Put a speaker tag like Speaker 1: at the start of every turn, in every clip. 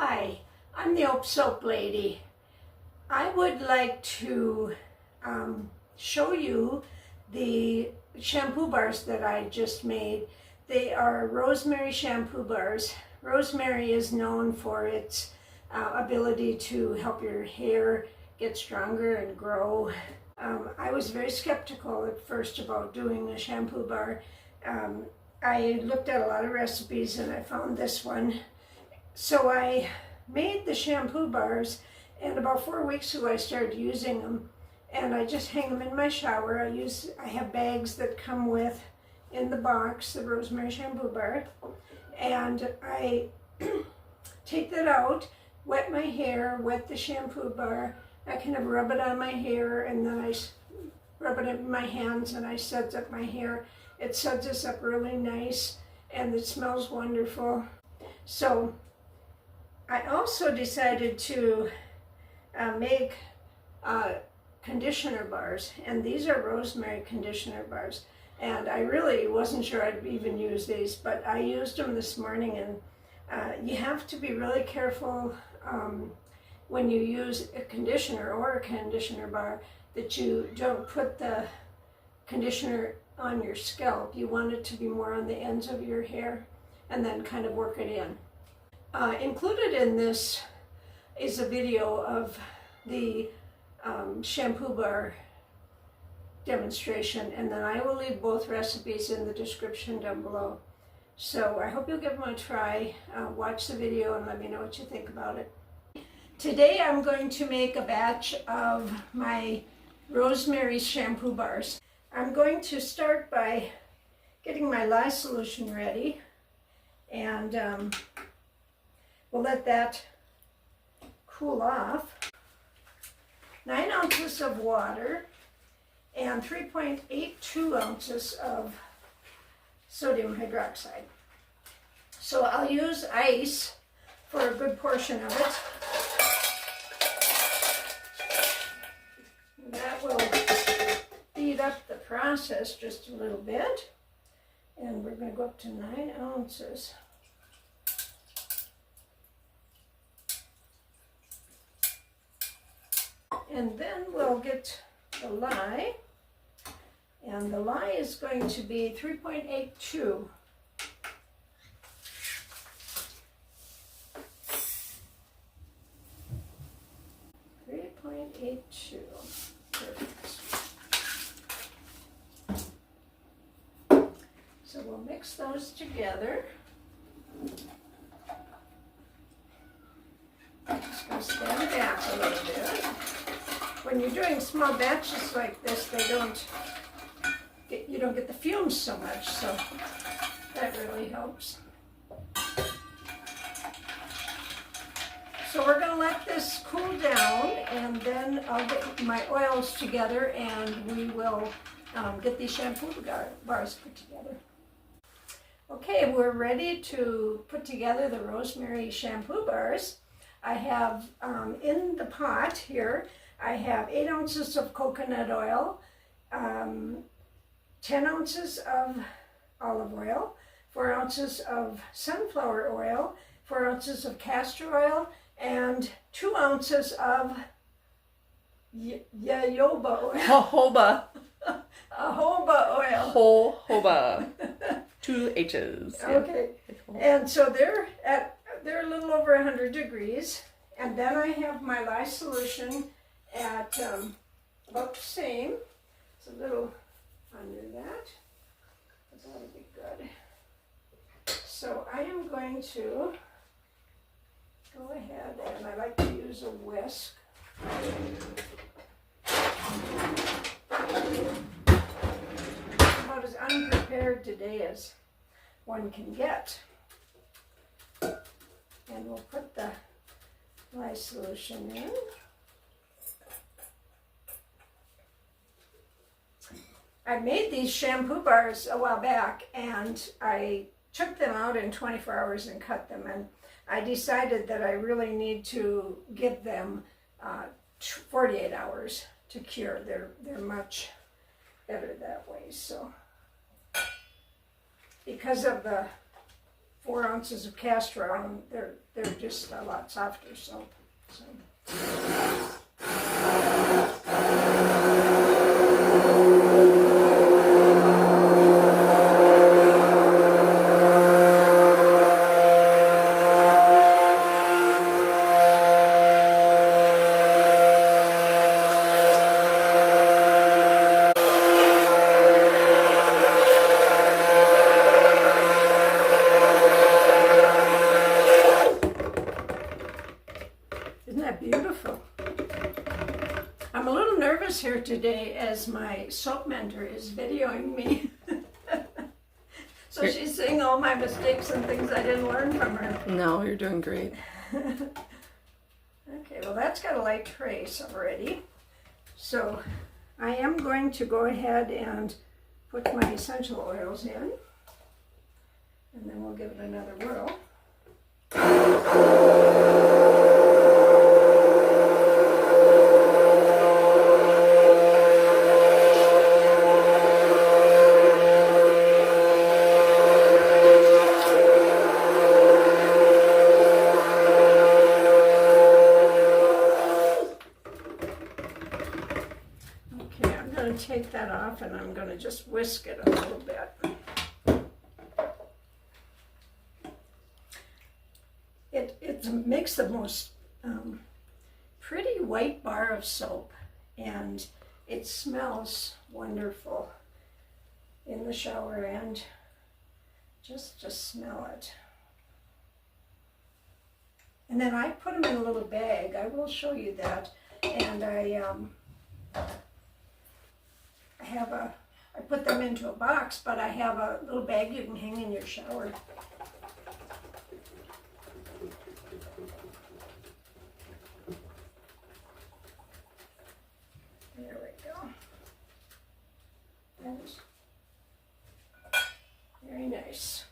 Speaker 1: Hi, I'm the Oak Soap Lady. I would like to show you the shampoo bars that I just made. They are Rosemary Shampoo Bars. Rosemary is known for its ability to help your hair get stronger and grow. I was very skeptical at first about doing a shampoo bar. I looked at a lot of recipes and I found this one. So I made the shampoo bars, and about 4 weeks ago I started using them, and I just hang them in my shower. I have bags that come with in the box the Rosemary Shampoo Bar, and I take that out, wet my hair, wet the shampoo bar. I kind of rub it on my hair, and then I rub it in my hands, and I suds up my hair. It suds us up really nice, and it smells wonderful. So I also decided to make conditioner bars, and these are Rosemary Conditioner Bars. And I really wasn't sure I'd even use these, but I used them this morning, and you have to be really careful when you use a conditioner or a conditioner bar that you don't put the conditioner on your scalp. You want it to be more on the ends of your hair and then kind of work it in. Included in this is a video of the shampoo bar demonstration, and then I will leave both recipes in the description down below. So I hope you'll give them a try. Watch the video and let me know what you think about it. Today I'm going to make a batch of my Rosemary shampoo bars. I'm going to start by getting my lye solution ready, and we'll let that cool off. 9 ounces of water and 3.82 ounces of sodium hydroxide. So I'll use ice for a good portion of it. That will speed up the process just a little bit. And we're going to go up to 9 ounces. And then we'll get the lye, and the lye is going to be 3.82. Perfect. So we'll mix those together. Just going to stand back a little bit. When you're doing small batches like this, you don't get the fumes so much, so that really helps. So we're going to let this cool down, and then I'll get my oils together, and we will get these shampoo bars put together. Okay, we're ready to put together the Rosemary shampoo bars. I have in the pot here, I have 8 ounces of coconut oil, 10 ounces of olive oil, 4 ounces of sunflower oil, 4 ounces of castor oil, and 2 ounces of Jajoba Oil.
Speaker 2: Jojoba.
Speaker 1: Jojoba Oil.
Speaker 2: Jojoba. 2 H's.
Speaker 1: Okay. And so they're a little over 100 degrees. And then I have my lye solution at about the same. It's a little under that. That'll be good. So I am going to go ahead, and I like to use a whisk. About as unprepared today as one can get. And we'll put the lye solution in. I made these shampoo bars a while back, and I took them out in 24 hours and cut them, and I decided that I really need to give them 48 hours to cure. They're much better that way. So because of the 4 ounces of castor oil, and they're just a lot softer soap. So. Isn't that beautiful? I'm a little nervous here today as my soap mentor is videoing me. So she's seeing all my mistakes and things I didn't learn from her.
Speaker 2: No, you're doing great.
Speaker 1: Okay, well that's got a light trace already. So I am going to go ahead and put my essential oils in. And then we'll give it another whirl. Take that off and I'm going to just whisk it a little bit. It makes the most pretty white bar of soap, and it smells wonderful in the shower, and just smell it. And then I put them in a little bag. I will show you that. And I put them into a box, but I have a little bag you can hang in your shower. There we go. That is very nice.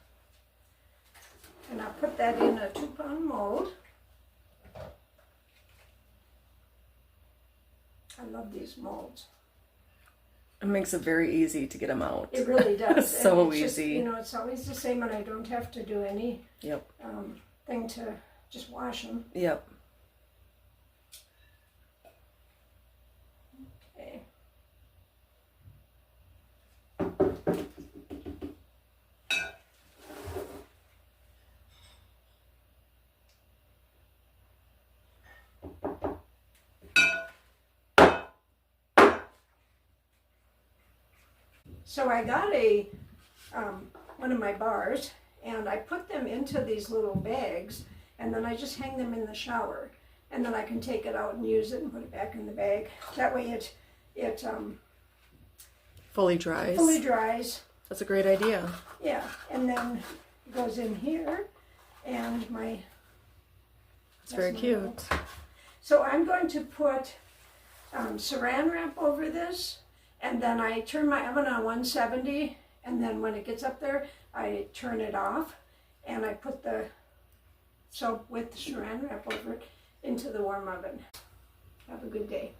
Speaker 1: And I'll put that in a 2-pound mold. I love these molds.
Speaker 2: It makes it very easy to get them out.
Speaker 1: It really does.
Speaker 2: It's so
Speaker 1: it's just,
Speaker 2: easy.
Speaker 1: you know, it's always the same, and I don't have to do any
Speaker 2: Yep.
Speaker 1: thing to just wash them.
Speaker 2: Yep.
Speaker 1: Okay. So I got one of my bars, and I put them into these little bags, and then I just hang them in the shower, and then I can take it out and use it and put it back in the bag. That way it
Speaker 2: Fully dries.
Speaker 1: fully dries.
Speaker 2: That's a great idea.
Speaker 1: Yeah, and then it goes in here, and my...
Speaker 2: It's very cute.
Speaker 1: So I'm going to put saran wrap over this, and then I turn my oven on 170, and then when it gets up there, I turn it off, and I put the soap with the saran wrap over it into the warm oven. Have a good day.